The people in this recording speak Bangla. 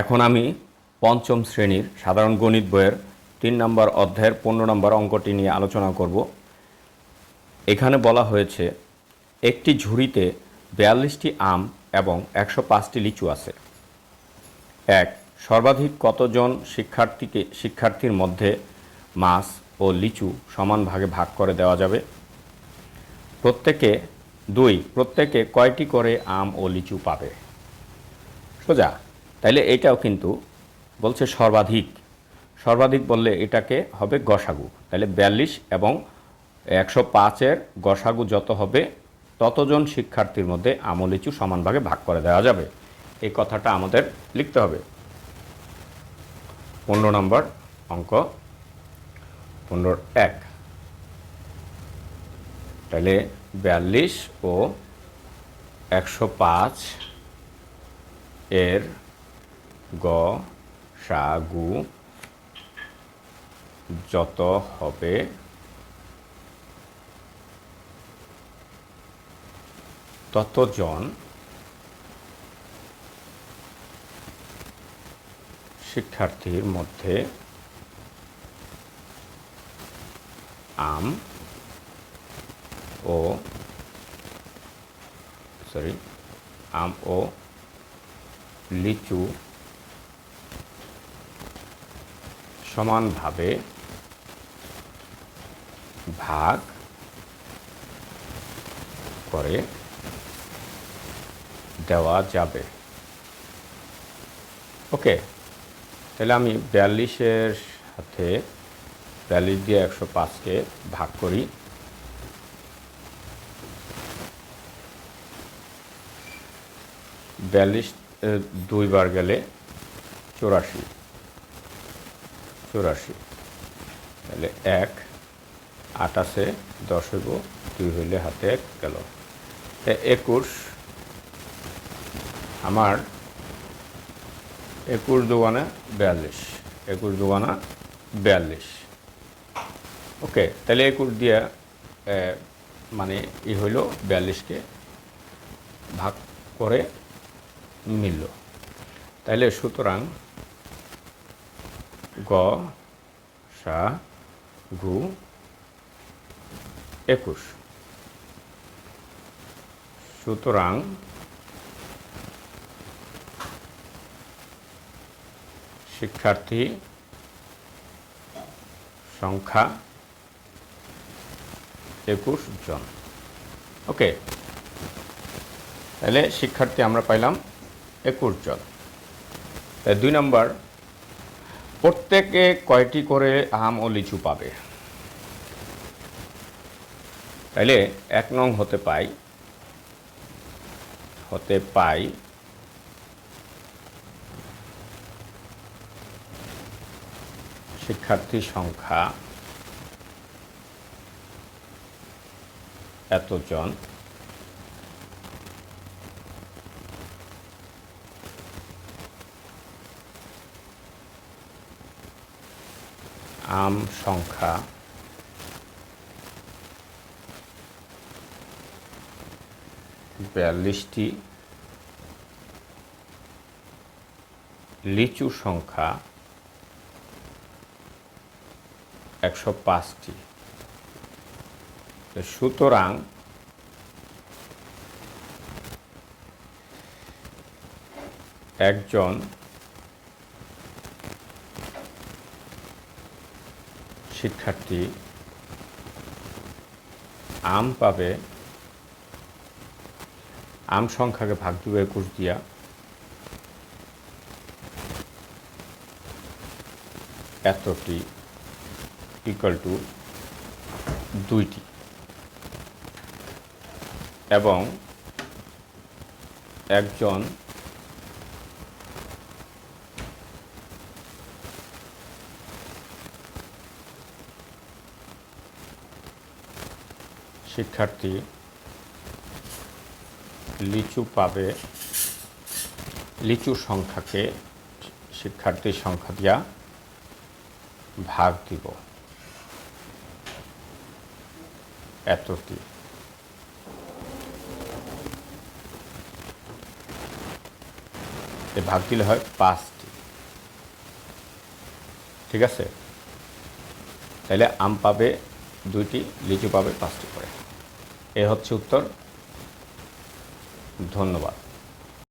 এখন আমি পঞ্চম শ্রেণীর সাধারণ গণিত বইয়ের ৩ নম্বর অধ্যায়ের ১৫ নম্বর অঙ্কটি নিয়ে আলোচনা করব। এখানে বলা হয়েছে একটি ঝুড়িতে ৪২টি আম এবং ১০৫টি লিচু আছে। এক, সর্বাধিক কতজন শিক্ষার্থীর মধ্যে মাছ ও লিচু সমান ভাগে ভাগ করে দেওয়া যাবে? প্রত্যেকে কয়টি করে আম ও লিচু পাবে? সোজা। তাইলে এটাও কিন্তু বলছে সর্বাধিক বললে এটাকে হবে গসাগু। তাহলে ৪২ এবং ১০৫-এর গসাগু যত হবে ততজন শিক্ষার্থীর মধ্যে আম ও লিচু সমান ভাগে ভাগ করে দেওয়া যাবে। এই কথাটা আমাদের লিখতে হবে। ১৫ নম্বর অঙ্ক ১৫-১। তাহলে ৪২ ও ১০৫ এর গসাগু যত হবে ততজন শিক্ষার্থীর মধ্যে আম ও লিচু সমানভাবে ভাগ করে দেওয়া যাবে। ওকে, তাহলে আমি ৪২-এর সাথে ৪২ দিয়ে ১০৫-কে ভাগ করি। ৪২ দুইবার গেলে ৮৪। তাহলে ১ ৮-এ ১০ হইব, ২ হইলে হাতে ১ গেল। ২১ আমার ২১ দুগুণে ৪২, ২১ দুগুণা ৪২। ওকে, তাহলে ২১ দিয়ে মানে হইল ৪২-কে ভাগ করে মিলল। তাইলে সুতরাং গসাগু ২১। সুতরাং শিক্ষার্থী সংখ্যা ২১ জন। ওকে, তাহলে শিক্ষার্থী আমরা পাইলাম ২১ জন। ২ নম্বর, প্রত্যেকে কয়টি করে আম ও লিচু পাবে? তাইলে ১ নং হতে পাই শিক্ষার্থী সংখ্যা এতজন, আম সংখ্যা ৪২টি, লিচু সংখ্যা ১০৫টি। সুতরাং একজন শিক্ষার্থী আম পাবে, আম সংখ্যাকে ভাগ দিব ২১ দিয়া, এতটি ইকুয়াল টু ২টি, এবং একজন শিক্ষার্থী লিচু পাবে, লিচু সংখ্যাকে শিক্ষার্থীর সংখ্যা দিয়া ভাগ দিব এতটি। ভাগ দিলে হয় 5টি। ঠিক আছে, তাহলে আম পাবে 2টি, লিচু পাবে 5টি করে। এ হচ্ছে উত্তর। ধন্যবাদ।